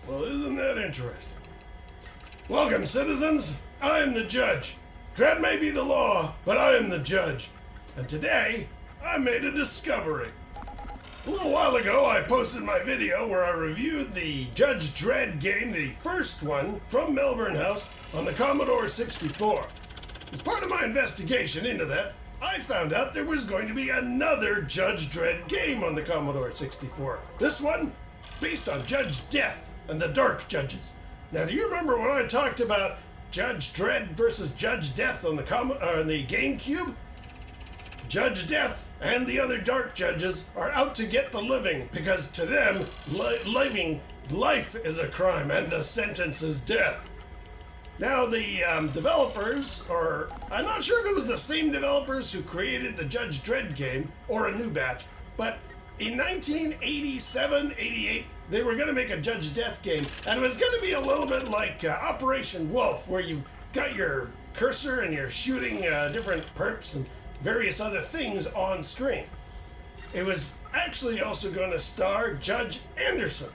Well, isn't that interesting? Welcome, citizens. I am the judge. Dredd may be the law, but I am the judge. And today, I made a discovery. A little while ago, I posted my video where I reviewed the Judge Dredd game, the first one from Melbourne House on the Commodore 64. As part of my investigation into that, I found out there was going to be another Judge Dredd game on the Commodore 64. This one, based on Judge Death and the Dark Judges. Now, do you remember when I talked about Judge Dredd versus Judge Death on the GameCube? Judge Death and the other Dark Judges are out to get the living because to them, life is a crime and the sentence is death. Now, the developers, or I'm not sure if it was the same developers who created the Judge Dredd game or a new batch, but in 1987-88, they were going to make a Judge Death game, and it was going to be a little bit like Operation Wolf, where you've got your cursor and you're shooting different perps and various other things on screen. It was actually also going to star Judge Anderson.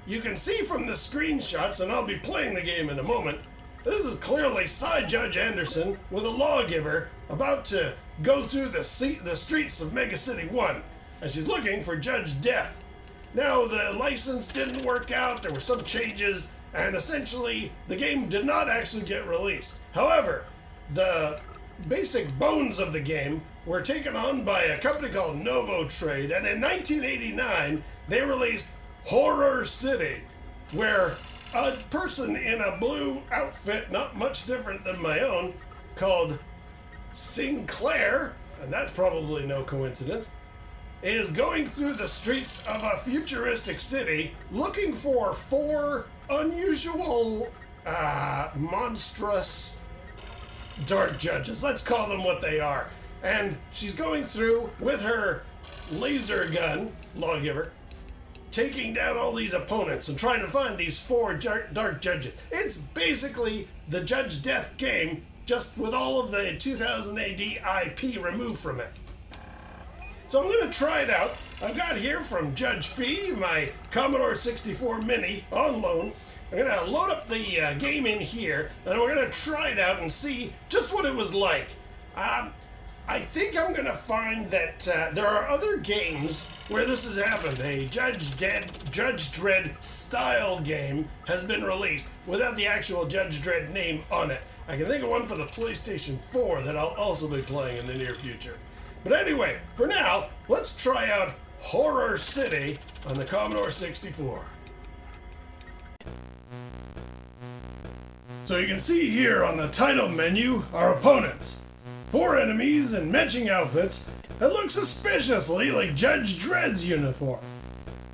You can see from the screenshots, and I'll be playing the game in a moment, this is clearly Side Judge Anderson with a lawgiver about to go through the streets of Mega City 1, and she's looking for Judge Death. Now, the license didn't work out, there were some changes, and essentially, the game did not actually get released. However, the basic bones of the game were taken on by a company called Novo Trade, and in 1989, they released Horror City, where a person in a blue outfit, not much different than my own, called Sinclair, and that's probably no coincidence, is going through the streets of a futuristic city looking for 4 unusual, monstrous dark judges. Let's call them what they are. And she's going through with her laser gun, lawgiver, taking down all these opponents and trying to find these 4 dark judges. It's basically the Judge Death game, just with all of the 2000 AD IP removed from it. So I'm going to try it out. I've got here from Judge Fee, my Commodore 64 Mini on loan. I'm going to load up the game in here, and we're going to try it out and see just what it was like. I think I'm going to find that there are other games where this has happened. A Judge Dredd style game has been released without the actual Judge Dredd name on it. I can think of one for the PlayStation 4 that I'll also be playing in the near future. But anyway, for now, let's try out Horror City on the Commodore 64. So you can see here on the title menu our opponents. 4 enemies in matching outfits that look suspiciously like Judge Dredd's uniform.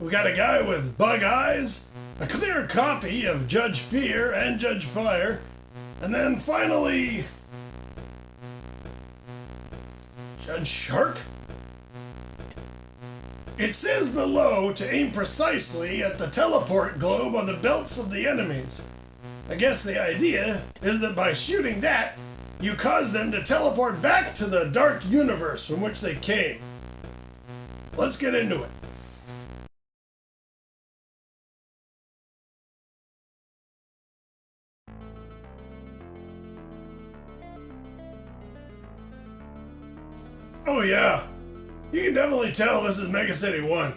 We've got a guy with bug eyes, a clear copy of Judge Fear and Judge Fire, and then finally, Judge Shark? It says below to aim precisely at the teleport globe on the belts of the enemies. I guess the idea is that by shooting that, you cause them to teleport back to the dark universe from which they came. Let's get into it. Oh yeah, you can definitely tell this is Mega City 1.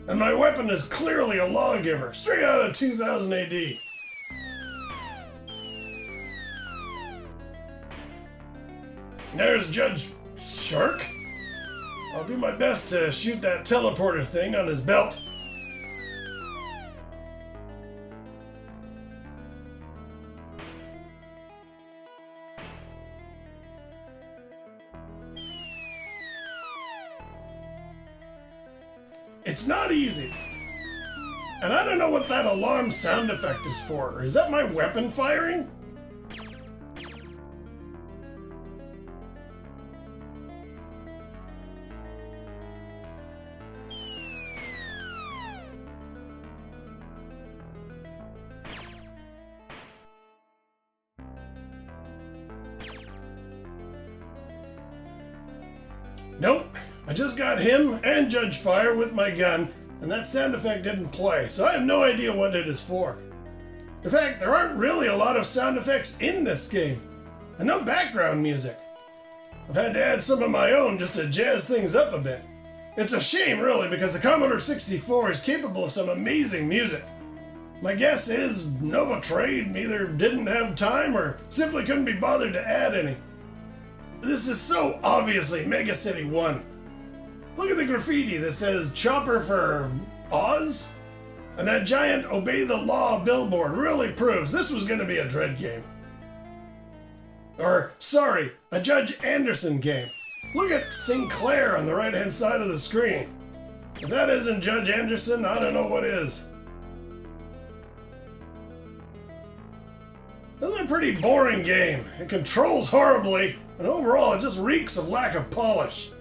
And my weapon is clearly a lawgiver, straight out of 2000 AD. There's Judge Shark. I'll do my best to shoot that teleporter thing on his belt. It's not easy. And I don't know what that alarm sound effect is for. Is that my weapon firing? Nope, I just got him and Judge Fire with my gun, and that sound effect didn't play, so I have no idea what it is for. In fact, there aren't really a lot of sound effects in this game, and no background music. I've had to add some of my own just to jazz things up a bit. It's a shame, really, because the Commodore 64 is capable of some amazing music. My guess is Nova Trade either didn't have time or simply couldn't be bothered to add any. This is so obviously Mega City 1. Look at the graffiti that says Chopper for Oz? And that giant Obey the Law billboard really proves this was going to be a Dredd game. Or, sorry, a Judge Anderson game. Look at Sinclair on the right-hand side of the screen. If that isn't Judge Anderson, I don't know what is. This is a pretty boring game. It controls horribly, and overall it just reeks of lack of polish.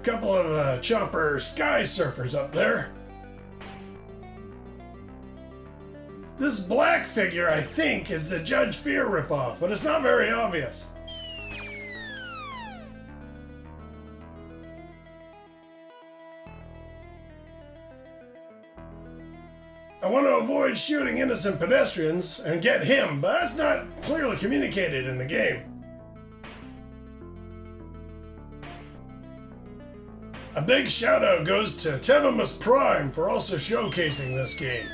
Couple of Chopper Sky Surfers up there. This black figure, I think, is the Judge Fear ripoff, but it's not very obvious. I want to avoid shooting innocent pedestrians and get him, but that's not clearly communicated in the game. A big shout out goes to Trevimus Prime for also showcasing this game.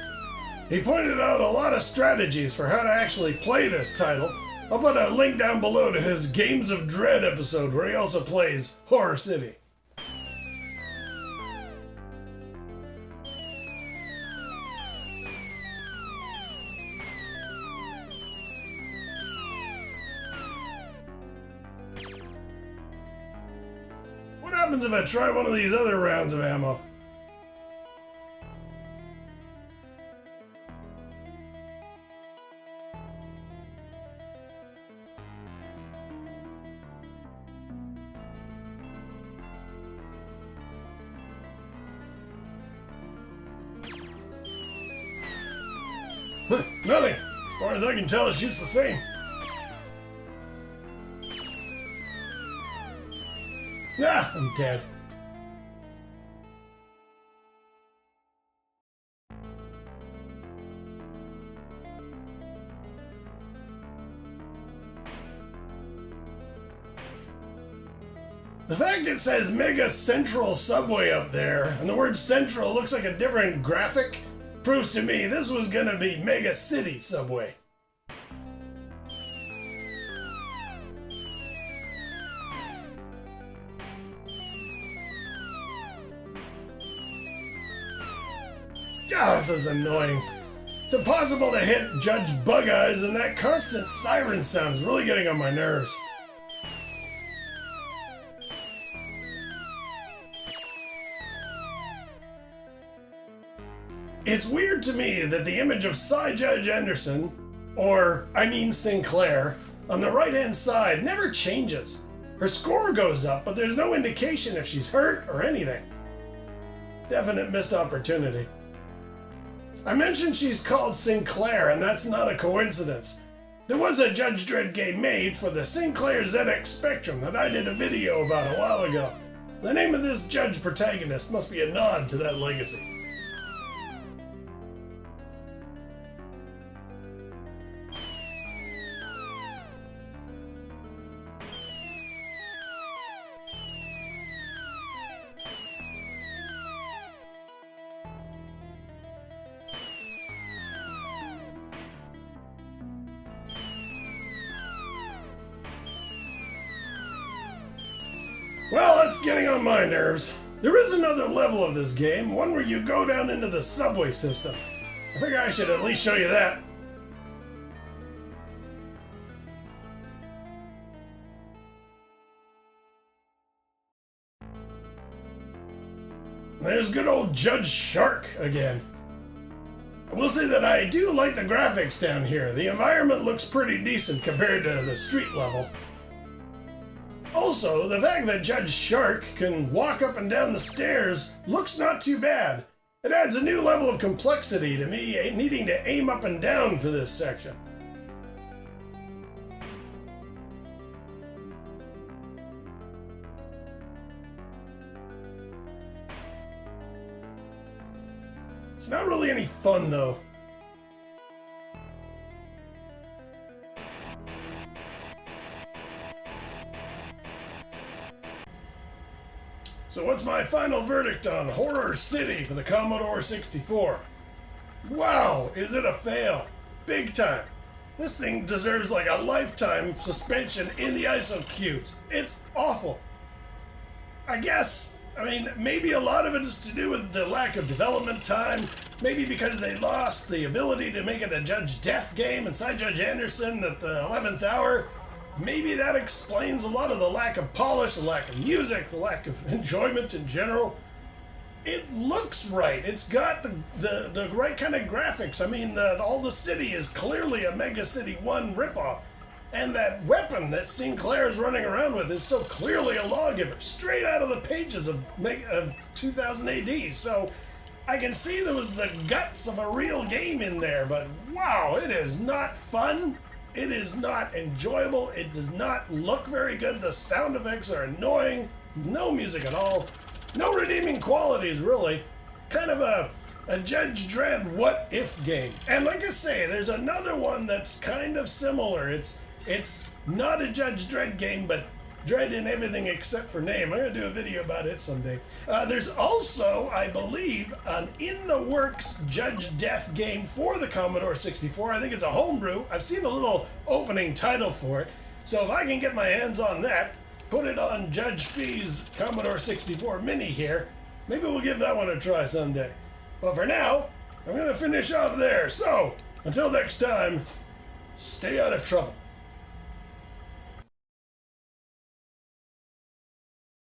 He pointed out a lot of strategies for how to actually play this title. I'll put a link down below to his Games of Dread episode where he also plays Horror City. What happens if I try one of these other rounds of ammo? Nothing. As far as I can tell, it shoots the same. Ah, I'm dead. The fact it says Mega Central Subway up there, and the word Central looks like a different graphic, proves to me this was gonna be Mega City Subway. God, this is annoying. It's impossible to hit Judge Bug Eyes, and that constant siren sound is really getting on my nerves. It's weird to me that the image of Judge Anderson, or I mean Sinclair, on the right-hand side never changes. Her score goes up, but there's no indication if she's hurt or anything. Definite missed opportunity. I mentioned she's called Sinclair, and that's not a coincidence. There was a Judge Dredd game made for the Sinclair ZX Spectrum that I did a video about a while ago. The name of this Judge protagonist must be a nod to that legacy. Well, that's getting on my nerves. There is another level of this game, one where you go down into the subway system. I figure I should at least show you that. There's good old Judge Shark again. I will say that I do like the graphics down here. The environment looks pretty decent compared to the street level. Also, the fact that Judge Shark can walk up and down the stairs looks not too bad. It adds a new level of complexity to me needing to aim up and down for this section. It's not really any fun, though. So what's my final verdict on Horror City for the Commodore 64? Wow, is it a fail? Big time. This thing deserves like a lifetime suspension in the ISO cubes. It's awful. I mean, maybe a lot of it is to do with the lack of development time. Maybe because they lost the ability to make it a Judge Death game inside Judge Anderson at the 11th hour. Maybe that explains a lot of the lack of polish, the lack of music, the lack of enjoyment in general. It looks right. It's got the right kind of graphics. I mean, all the city is clearly a Mega City 1 ripoff. And that weapon that Sinclair's running around with is so clearly a lawgiver, straight out of the pages of 2000 AD. So I can see there was the guts of a real game in there, but wow, it is not fun. It is not enjoyable. It does not look very good. The sound effects are annoying. No music at all. No redeeming qualities, really. Kind of a Judge Dredd what-if game. And like I say, there's another one that's kind of similar. It's not a Judge Dredd game, but Dredd in everything except for name. I'm going to do a video about it someday. There's also, I believe, an in-the-works Judge Death game for the Commodore 64. I think it's a homebrew. I've seen a little opening title for it. So if I can get my hands on that, put it on Judge Fee's Commodore 64 Mini here, maybe we'll give that one a try someday. But for now, I'm going to finish off there. So, until next time, stay out of trouble.